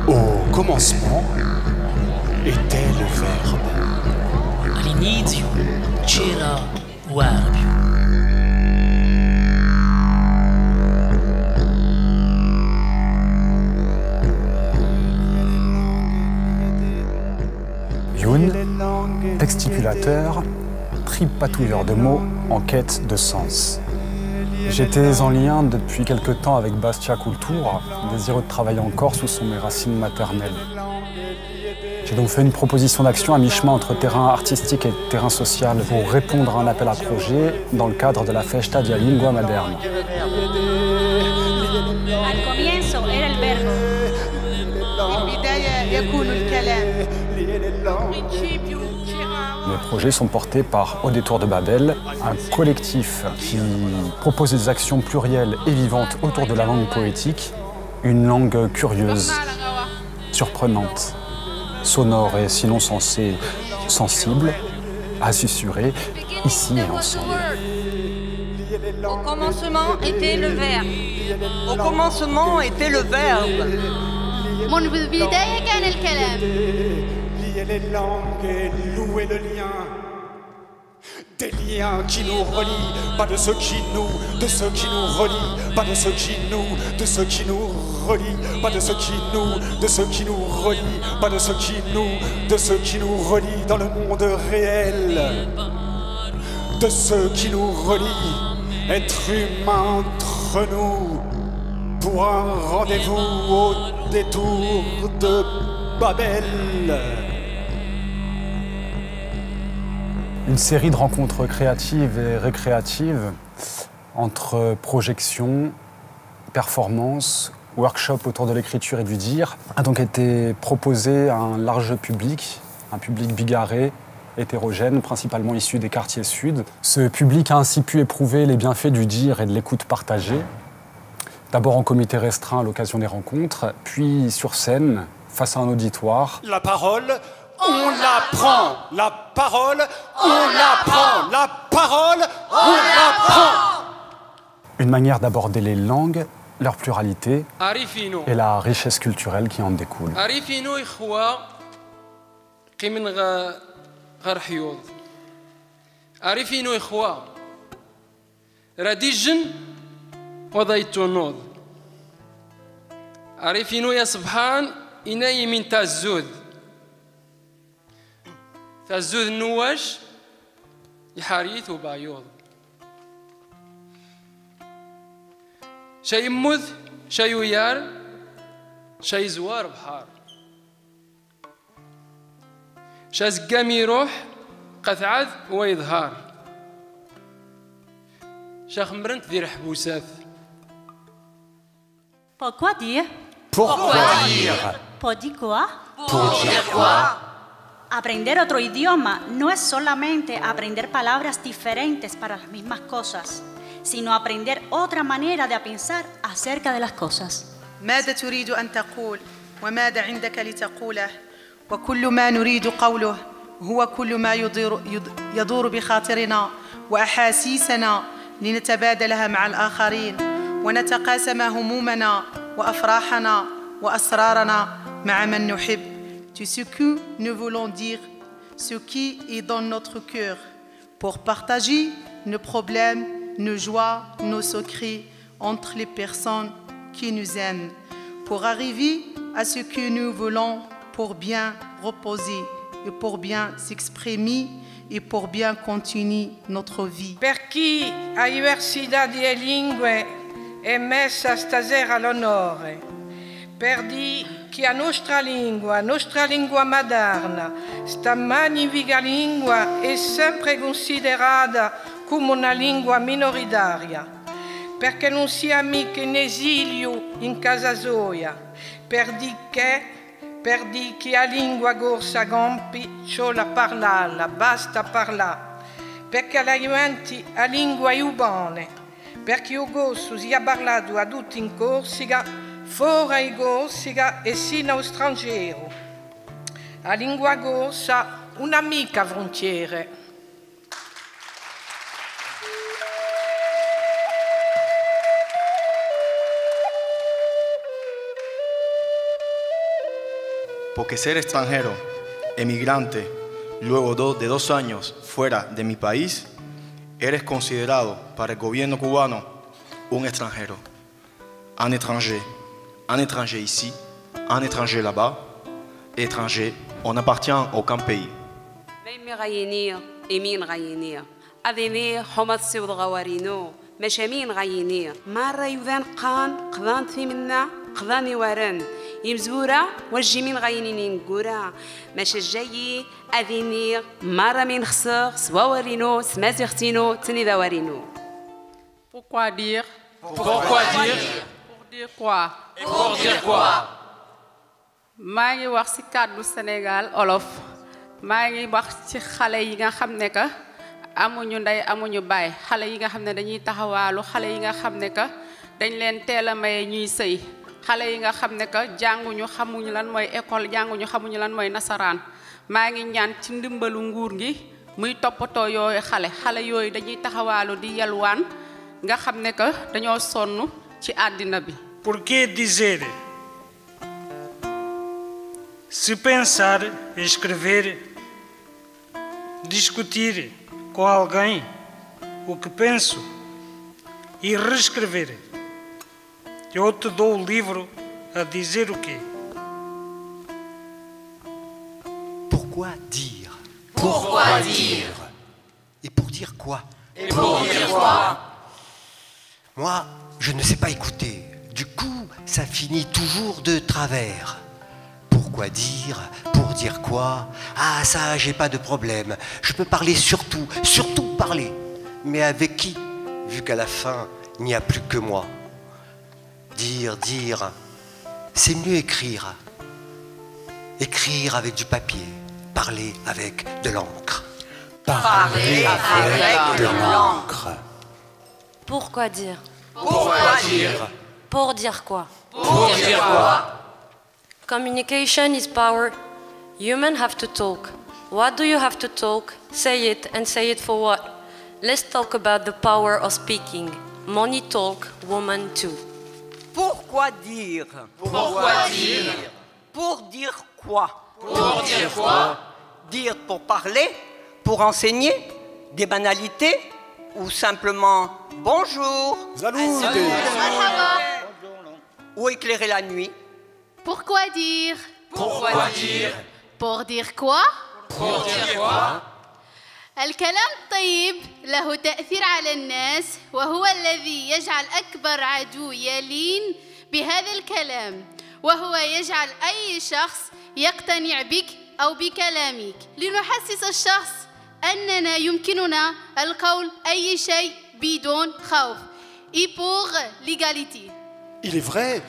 Au commencement était le Verbe. All'inizio c'era Warbio. Youn, texticulateur, tripatouilleur de mots en quête de sens. J'étais en lien depuis quelque temps avec Bastia Kultur, désireux de travailler en Corse où sont mes racines maternelles. J'ai donc fait une proposition d'action à mi-chemin entre terrain artistique et terrain social pour répondre à un appel à projet dans le cadre de la Festa della Lingua Moderna. Al comienzo era el verbo. البداية يكون الكلام. Mes projets sont portés par Au détour de Babel, un collectif qui propose des actions plurielles et vivantes autour de la langue poétique, une langue curieuse, surprenante, sonore et sinon censée sensible, à susurrer ici et ensemble. Au commencement était le verbe. Au commencement était le Verbe. من البداية كان الكلام. Lier les langues et louer le lien. Des liens qui nous relient, pas de ceux qui nous, de ceux qui nous relient, pas de ceux qui nous, de ceux qui nous relient, pas de ceux qui nous, de ceux qui nous relient, pas de ceux qui nous, de ceux qui nous relient dans le monde réel, de ceux qui nous relient, être humain entre nous, pour un rendez-vous au détour de Babel. Une série de rencontres créatives et récréatives entre projections, performances, workshops autour de l'écriture et du dire a donc été proposée à un large public, un public bigarré, hétérogène, principalement issu des quartiers sud. Ce public a ainsi pu éprouver les bienfaits du dire et de l'écoute partagée, d'abord en comité restreint à l'occasion des rencontres, puis sur scène, face à un auditoire. La parole, on la prend. La parole, on la prend. La parole, on la prend. Une manière d'aborder les langues, leur pluralité et la richesse culturelle qui en découle. عرفينو يا سبحان إناي من تازود النواش يحاريث وبايوض شي يمذ شي ويار شي زوار بحار شاز قام يروح قثعذ ويظهار شاخ مرنت ذي حبوسات. Pourquoi dire? Pourquoi dire? Pour dire quoi? Pour dire quoi? Aprender otro idioma no es solamente aprender palabras diferentes para las mismas cosas, sino aprender otra manera de pensar acerca de las cosas. ماذا تريد أن تقول وماذا عندك لتقوله وكل ما نريد قوله هو كل ما يدور بخاطرنا وأحاسيسنا لنتبادلها مع الآخرين ونتقاسم همومنا وأفراحنا وأسرارنا مع من نحب. Tout ce que nous voulons dire, ce qui est dans notre cœur, pour partager nos problèmes, nos joies, nos secrets entre les personnes qui nous aiment, pour arriver à ce que nous voulons, pour bien reposer et pour bien s'exprimer e por bien continuare notre vie. Per chi a diversità di lingue è messa stasera all'onore, per di che a nostra lingua materna, sta magnifica lingua è sempre considerata come una lingua minoritaria, perché non sia mica in esilio in casa sua, per di che a lingua corsa gompi solo parlala, basta parlare, perché la gente a lingua è buona, perché io gosto sia parlato a tutti in Corsica, fuori in Corsica e sino allo straniero. La lingua corsa, un'amica frontiere. Porque ser extranjero, emigrante, luego de 2 años fuera de mi país, eres considerado para el gobierno cubano un extranjero. Un étranger ici, un étranger là-bas, étranger, on n'appartient à aucun pays. أذيني حمد سود غوارينو مشامين غايني مرة يوذان قضان في منا قضاني ورن يمزورة والجيمين غاينين نقورا ماشا جاي أذيني مرة من خسر سوا ورينو سمازي ختينو تني ذا ورينو. Pourquoi dire? Pourquoi dire? Pour dire quoi? Et pour dire quoi? maa ngi wax ci kàddu Sénégal olof maa ngi wax ci xale yi nga xam ne que amuñu ndey amuñu baay xale yi nga xam ne dañuy taxawaalu xale yi nga xam ne que dañ leen teel a maye ñuy sëy xale yi nga xam ne que jànguñu xamuñu lan mooy école jànguñu xamuñu lan mooy nasaraan maa ngi ñaan ci ndimbalu nguur gi muy toppatoo yooyu xale yooyu dañuy taxawaalu di yelwaan nga xam ne que dañoo sonn ci àddina bi. Por que dizer? Se pensar, escrever, discutir com alguém o que penso e reescrever, eu te dou o livro a dizer o quê? Pourquoi dire? Pourquoi dire? Et pour dire quoi? Et pour dire quoi? Moi, je ne sais pas écouter. Du coup, ça finit toujours de travers. Pourquoi dire? Pour dire quoi? Ah, ça, j'ai pas de problème. Je peux parler surtout parler. Mais avec qui? Vu qu'à la fin, il n'y a plus que moi. Dire, c'est mieux écrire. Écrire avec du papier. Parler avec de l'encre. Parler avec de l'encre. Pourquoi dire? Pourquoi dire? Pour dire quoi? Pour dire quoi? Communication is power. Humans have to talk. What do you have to talk? Say it, and say it for what? Let's talk about the power of speaking. Money talk, woman too. Pourquoi dire? Pourquoi dire? Pour dire quoi? Pour dire quoi? Dire pour parler, pour enseigner, des banalités, ou simplement bonjour, ou éclairer la nuit. Pourquoi dire? Pourquoi dire? Pour dire quoi? Pour dire quoi? الكلام الطيب له تأثير على الناس وهو الذي يجعل أكبر عدو يلين بهذا الكلام وهو يجعل أي شخص يقتنع بك أو بكلامك لنحسس الشخص أننا يمكننا القول أي شيء بدون خوف. Et pour l'égalité. Il est vrai,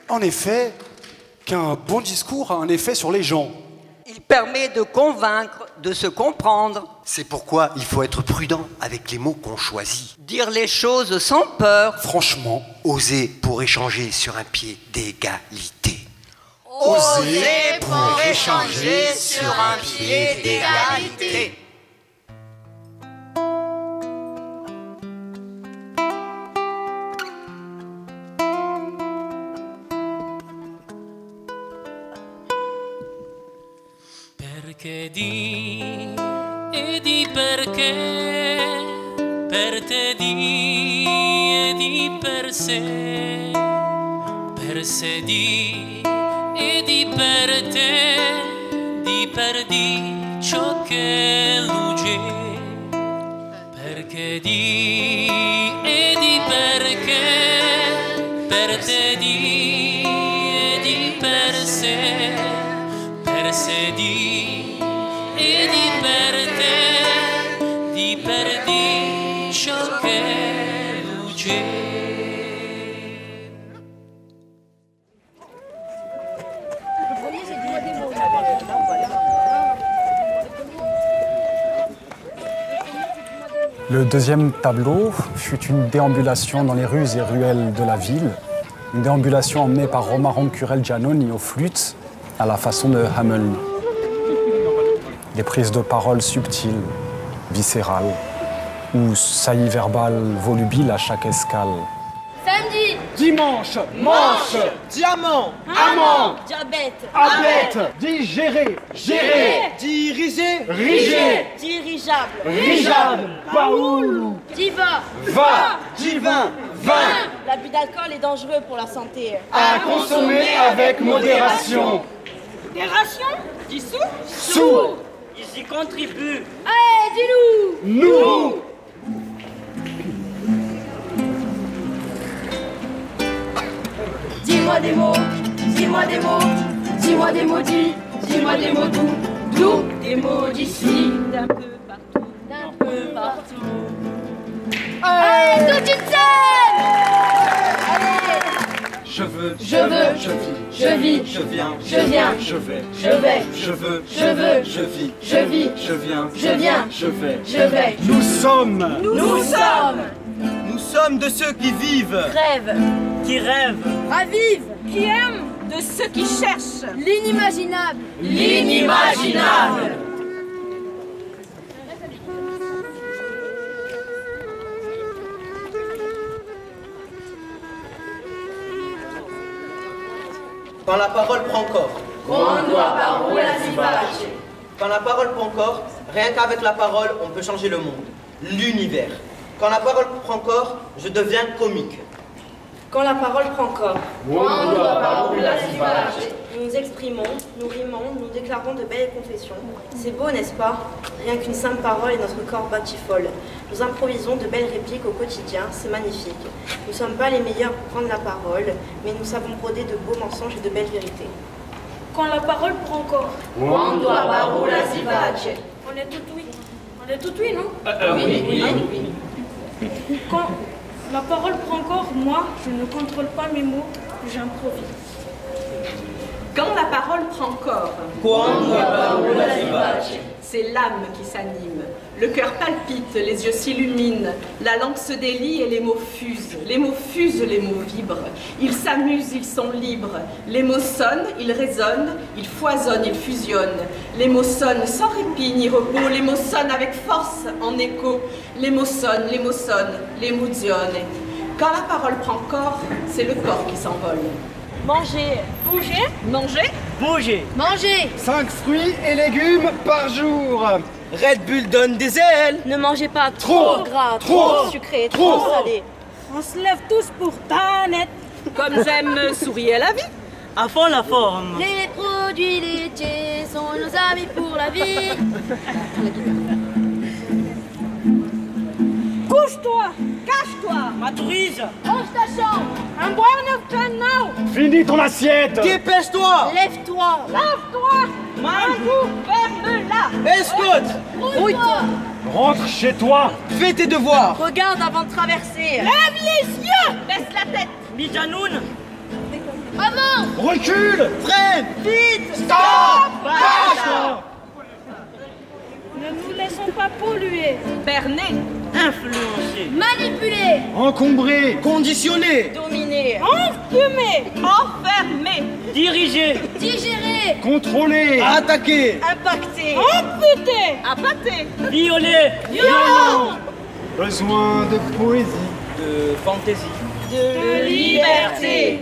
en effet, qu'un bon discours a un effet sur les gens. Il permet de convaincre, de se comprendre. C'est pourquoi il faut être prudent avec les mots qu'on choisit. Dire les choses sans peur. Franchement. Oser pour échanger sur un pied d'égalité. Oser pour échanger sur un pied d'égalité. Perché di e di perché per te di e di per sé di e di per te di per di ciò che luce perché di e di perché per te di e di per sé di e di per di ciò che luce. Le deuxième tableau fut une déambulation dans les rues et ruelles de la ville. Une déambulation emmenée par Romaro Curel-Giannoni aux flûtes, à la façon de Hameln. Des prises de parole subtiles, viscérales, ou saillies verbales volubiles à chaque escale. Samedi, dimanche, manche, diamant, amant, diabète, abète, digérer, gérer, diriger, riger, dirigeable, rigeable, baoulou, diva, va, divin, vin, l'abus d'alcool est dangereux pour la santé. à consommer avec modération. Des rations, 10 sous, Sous, ils y contribuent. Allez, dis-nous. nous, Dis-moi des mots, dis-moi des mots, dis-moi des mots dits, dis-moi des mots doux, doux, des mots d'ici, d'un peu partout, d'un peu partout. Allez, toute une scène. Allez. je veux, Je veux, je vis, je vis, je viens, je viens, je vais, je vais, je veux, je veux, je vis, je vis, je viens, je viens, je vais, je vais. Nous sommes, Nous sommes, nous sommes de ceux qui vivent, rêvent, qui rêvent, ravivent, qui aiment, de ceux qui cherchent l'inimaginable, l'inimaginable. Quand la parole prend corps. Quand la parole prend corps, rien qu'avec la parole, on peut changer le monde, l'univers. Quand la parole prend corps, je deviens comique. Quand la parole prend corps, Nous nous exprimons, nous rimons, nous déclarons de belles confessions. C'est beau, n'est-ce pas? Rien qu'une simple parole et notre corps battit folle. Nous improvisons de belles répliques au quotidien, c'est magnifique. Nous ne sommes pas les meilleurs pour prendre la parole, mais nous savons broder de beaux mensonges et de belles vérités. Quand la parole prend corps. On est tout oui. On est tout oui, non? oui. Quand la parole prend corps, moi, je ne contrôle pas mes mots, j'improvise. Quand la parole prend corps, c'est l'âme qui s'anime, le cœur palpite, les yeux s'illuminent, la langue se délie et les mots fusent, les mots vibrent, ils s'amusent, ils sont libres, les mots sonnent, ils résonnent, ils foisonnent, ils fusionnent, les mots sonnent sans répit ni repos, les mots sonnent avec force en écho, les mots sonnent, les mozione. Quand la parole prend corps, c'est le corps qui s'envole. Manger. Bouger. Manger. bouger. Manger. 5 fruits et légumes par jour. Red Bull donne des ailes. Ne mangez pas Trop gras, trop sucré, trop salé. On se lève tous pour Tanette. Comme j'aime sourire la vie. À fond la forme. Les produits laitiers sont nos amis pour la vie. Couche-toi, cache-toi. Maturise. Range ta chambre. Un boire now. Finis ton assiette. Dépêche-toi. Lève-toi. Lave-toi. Un coup, ferme-la. Escoute. Rouille-toi. Rentre chez toi. Fais tes devoirs. Regarde avant de traverser. Lève les yeux. Baisse la tête. Mijanoun. Avant. Recule. Freine. Vite. Stop. Basta. Ne nous laissons pas polluer. Berner. Influencer. Manipuler. Encombrer. Conditionner. Dominer. Enfumer. Enfermer. Diriger. Digérer. Contrôler. Attaquer. Impacter. Amputer. Appâter. Violer. Violent. Besoin de poésie. De fantaisie. De liberté.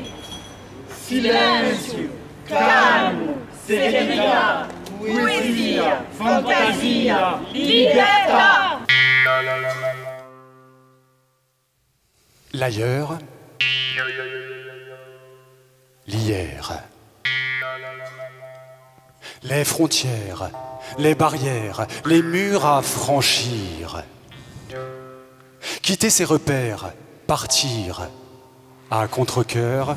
Silenzio. Calme. Serenità. Poesia. Fantasia. Libertà. L'ailleurs, l'hier. Les frontières, les barrières, les murs à franchir. Quitter ses repères, partir à contre-cœur,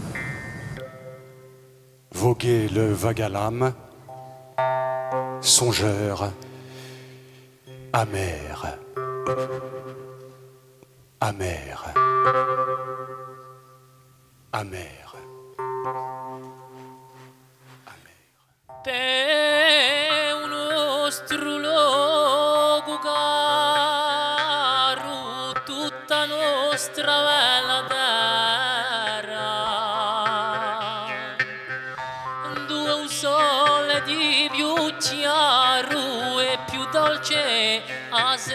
voguer le vague à l'âme, songeur, amer. Amer. Amer. Pe uno strullo cucarro è più dolce a sera,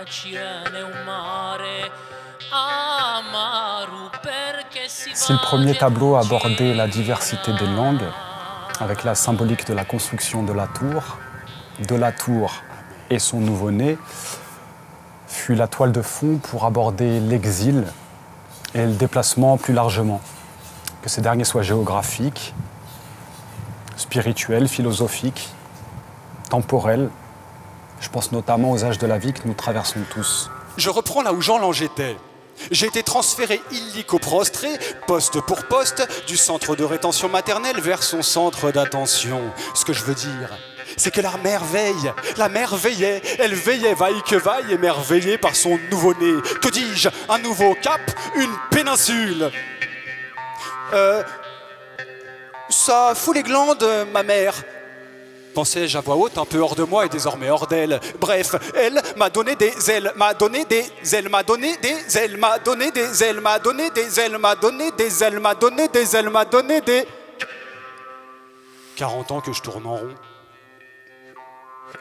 cielo un mare amaro perché si C'est le premier tableau à aborder la diversité des langues, avec la symbolique de la construction de la tour et son nouveau-né, fut la toile de fond pour aborder l'exil et le déplacement plus largement, que ces derniers soient géographiques, spirituels, philosophiques, temporels. Je pense notamment aux âges de la vie que nous traversons tous. Je reprends là où Jean Lange était. J'ai été transféré illico prostré, poste pour poste, du centre de rétention maternelle vers son centre d'attention. Ce que je veux dire, c'est que la mère veille, la mère veillait, elle veillait vaille que vaille, émerveillée par son nouveau-né. Que dis-je? Un nouveau cap, une péninsule. Ça fout les glandes, ma mère. Pensais-je à voix haute, un peu hors de moi et désormais hors d'elle. Bref, elle m'a donné des ailes, m'a donné des ailes, m'a donné des ailes, m'a donné des ailes, m'a donné des ailes, m'a donné des ailes, m'a donné des ailes, m'a donné des... 40 ans que je tourne en rond.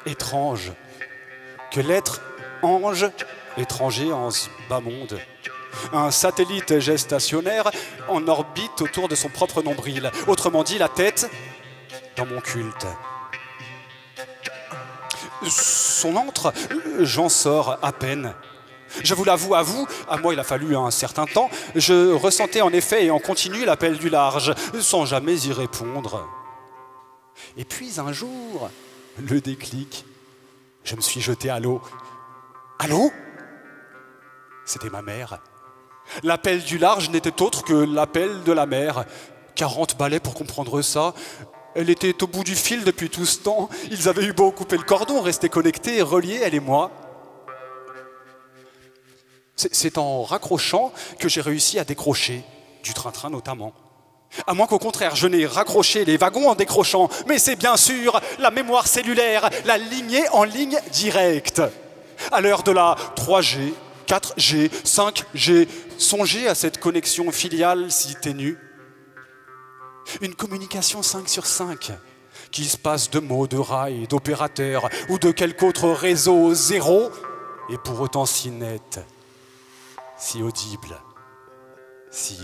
Étrange que l'être ange, étranger en ce bas monde. Un satellite gestationnaire en orbite autour de son propre nombril. Autrement dit, la tête dans mon culte. Son antre, j'en sors à peine. Je vous l'avoue, à moi il a fallu un certain temps, je ressentais en effet et en continu l'appel du large, sans jamais y répondre. Et puis un jour, le déclic, je me suis jeté à l'eau. À l'eau ? C'était ma mère. L'appel du large n'était autre que l'appel de la mer. 40 balais pour comprendre ça. Elle était au bout du fil depuis tout ce temps. Ils avaient eu beau couper le cordon, rester connectés et reliés, elle et moi. C'est en raccrochant que j'ai réussi à décrocher, du train-train notamment. À moins qu'au contraire, je n'ai raccroché les wagons en décrochant. Mais c'est bien sûr la mémoire cellulaire, la lignée en ligne directe. À l'heure de la 3G, 4G, 5G, songez à cette connexion filiale si ténue. Une communication 5 sur 5 qui se passe de mots, de rails, d'opérateurs ou de quelque autre réseau zéro et pour autant si nette, si audible, si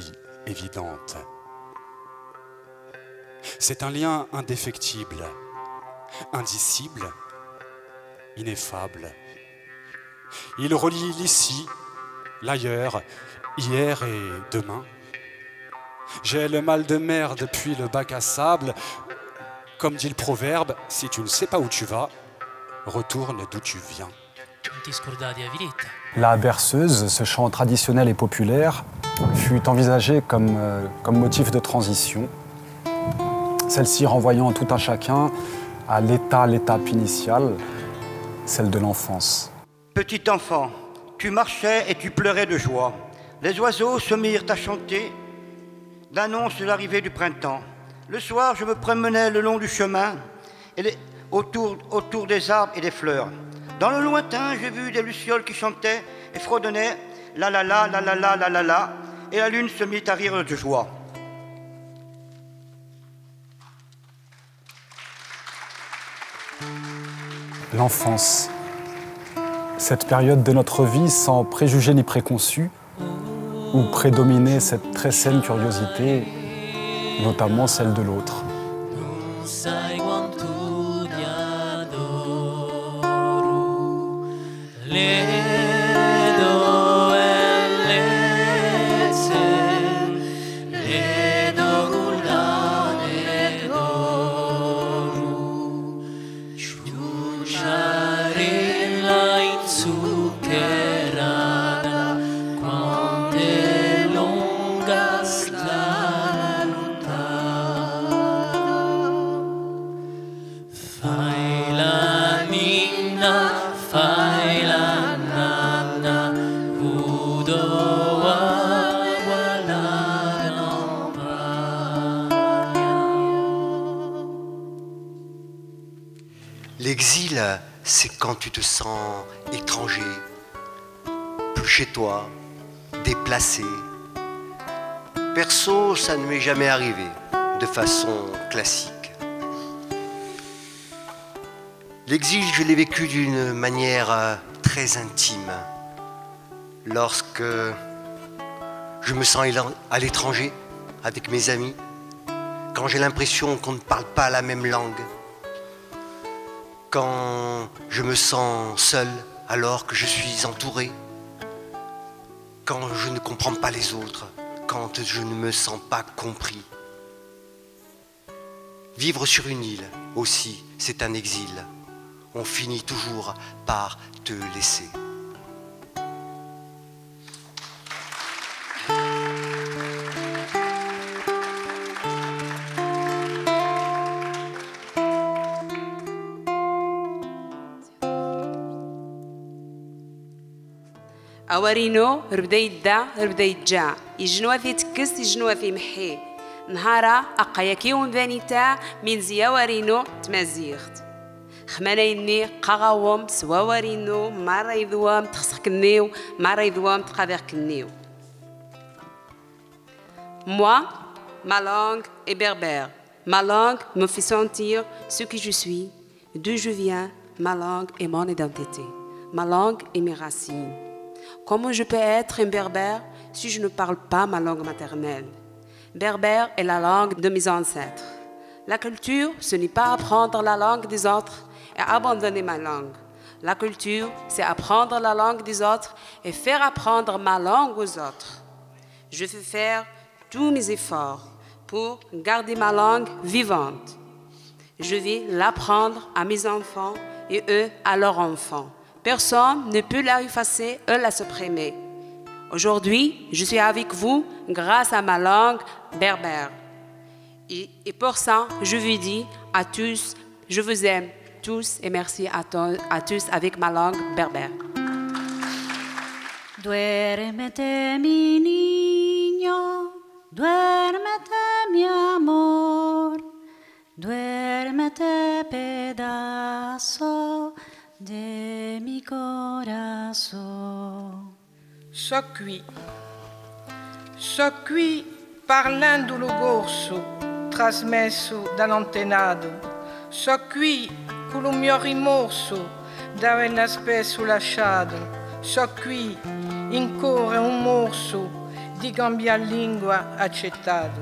évidente. C'est un lien indéfectible, indicible, ineffable. Il relie l'ici, l'ailleurs, hier et demain. J'ai le mal de mer depuis le bac à sable. Comme dit le proverbe, si tu ne sais pas où tu vas, retourne d'où tu viens. La berceuse, ce chant traditionnel et populaire, fut envisagée comme motif de transition. Celle-ci renvoyant tout un chacun à l'étape initiale, celle de l'enfance. Petit enfant, tu marchais et tu pleurais de joie. Les oiseaux se mirent à chanter l'annonce de l'arrivée du printemps. Le soir, je me promenais le long du chemin et autour des arbres et des fleurs. Dans le lointain, j'ai vu des lucioles qui chantaient et fredonnaient la la la la la la la la la, et la lune se mit à rire de joie. L'enfance. Cette période de notre vie sans préjugés ni préconçus, où prédominait cette très saine curiosité, notamment celle de l'autre. Sai quanto ti adoro, le do collane d'oro, ciucciarella inzuccherata, quando è lunga sta lontana. Fai la ninna, fai la nanna, udo guala non L'exil, c'est quand tu te sens étranger, plus chez toi, déplacé. Perso, ça ne m'est jamais arrivé de façon classique. L'exil, je l'ai vécu d'une manière très intime. Lorsque je me sens à l'étranger avec mes amis, quand j'ai l'impression qu'on ne parle pas la même langue, quand je me sens seul alors que je suis entouré, quand je ne comprends pas les autres, quand je ne me sens pas compris. Vivre sur une île aussi, c'est un exil. On finit toujours par te laisser. أورينو ربدا يدا ربدا يتجا يجنوا في تكس يجنوا في محي نهارا أقاياكيون بانيتا من زيا ورينو تمازيغت خمانيني قاغاوم سوا ورينو مرة يذوام تخسكنيو مرة يذوام تقابيركنيو. Moi, ma langue est berbère. Ma langue me fait sentir ce que je suis, d'où je viens. Ma langue est mon identité. Ma langue est mes racines. Comment je peux être un berbère si je ne parle pas ma langue maternelle? Berbère est la langue de mes ancêtres. La culture, ce n'est pas apprendre la langue des autres et abandonner ma langue. La culture, c'est apprendre la langue des autres et faire apprendre ma langue aux autres. Je vais faire tous mes efforts pour garder ma langue vivante. Je vais l'apprendre à mes enfants et eux à leurs enfants. Personne ne peut la effacer ou la supprimer. Aujourd'hui, je suis avec vous grâce à ma langue berbère. Et pour ça, je vous dis à tous, je vous aime tous et merci à tous avec ma langue berbère. Duérmete, mi niño, duérmete, mi amor, duérmete, pedazo de mi corazón. So qui parlando lo gorso trasmesso dall'antenato, so qui con il mio rimorso d'aver spesso lasciato, so qui in cuore un morso di cambiar lingua accettato,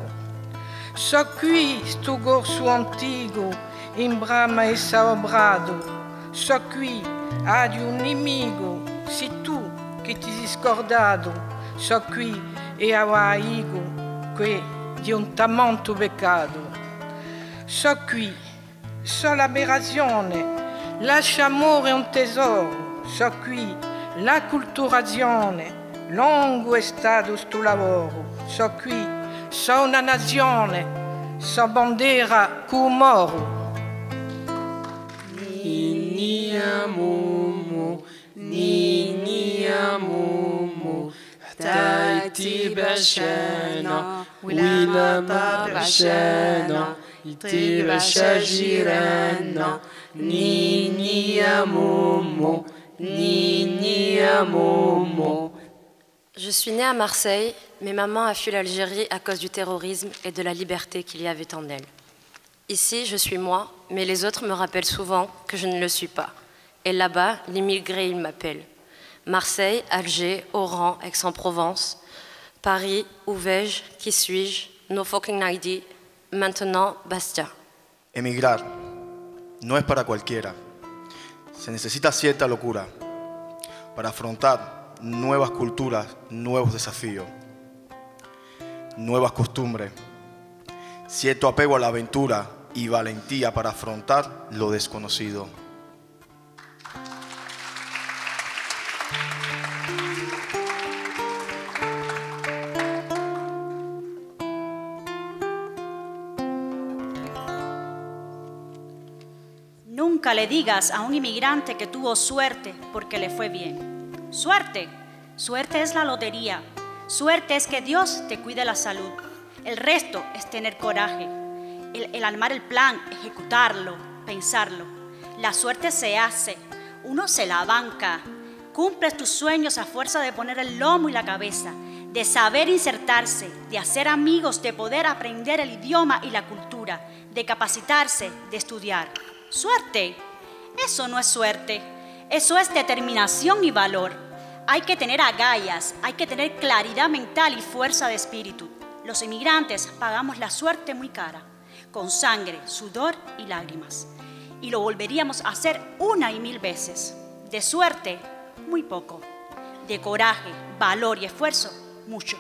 so qui sto gorso antico in brama e saobrato, so qui ad un nemico, si tu che ti sei scordato, so qui e avaigo che di un tamanto peccato, so qui, so l'aberrazione, lascia amore un tesoro, so qui l'acculturazione, lungo è stato sto lavoro, so qui, so una nazione, so bandiera c'umoro. Nini amumu, nini amumu, حتى بعشانا ولا ما بعشانا يتبعشا جيرانا نيني يا مومو نيني يا مومو. Je suis née à Marseille, mais maman a fui l'Algérie à cause du terrorisme et de la liberté qu'il y avait en elle. Ici, je suis moi, mais les autres me rappellent souvent que je ne le suis pas. Et là-bas, l'immigré, ils m'appellent. Marseille, Alger, Oran, Aix-en-Provence, Paris, où vais-je, qui suis-je, no fucking ID, maintenant Bastia. Emigrar no es para cualquiera. Se necesita cierta locura para afrontar nuevas culturas, nuevos desafíos, nuevas costumbres, cierto apego a la aventura y valentía para afrontar lo desconocido. Nunca le digas a un inmigrante que tuvo suerte porque le fue bien. Suerte, suerte es la lotería. Suerte es que Dios te cuide la salud. El resto es tener coraje. El armar el plan, ejecutarlo, pensarlo. La suerte se hace, uno se la banca. Cumples tus sueños a fuerza de poner el lomo y la cabeza, de saber insertarse, de hacer amigos, de poder aprender el idioma y la cultura, de capacitarse, de estudiar. Suerte Eso no es suerte, eso es determinación y valor. Hay que tener agallas, hay que tener claridad mental y fuerza de espíritu. Los inmigrantes pagamos la suerte muy cara, con sangre, sudor y lágrimas. Y lo volveríamos a hacer 1 y 1000 veces. De suerte, muy poco. De coraje, valor y esfuerzo, mucho.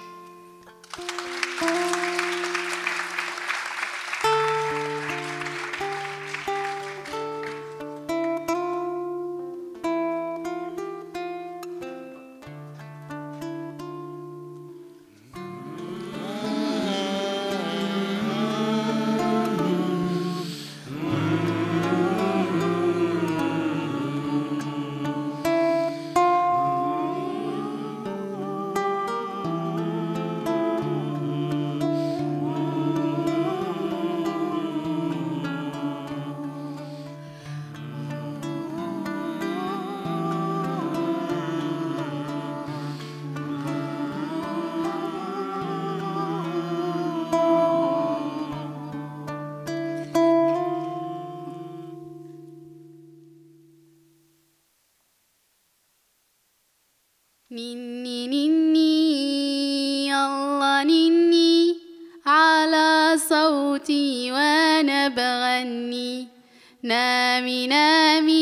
نني نني الله نني على صوتي وانا بغني نامي نامي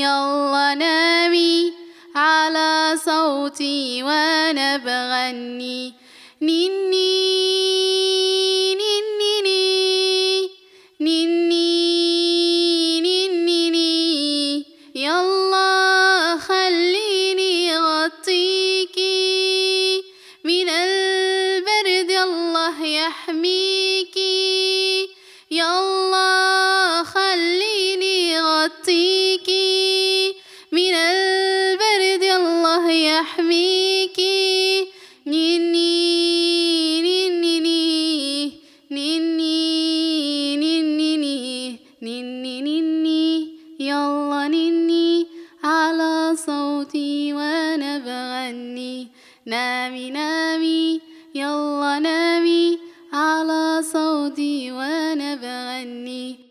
الله نامي على صوتي وانا بغني نني نني نني نني يلا خليني غطيكي من البرد الله يحميكي يلا خليني غطيكي من البرد الله يحميكي نني نني نني نني نني نني يلا نني على صوتي وانا بغني نامي نامي يلا نامي على صوتي وانا بغني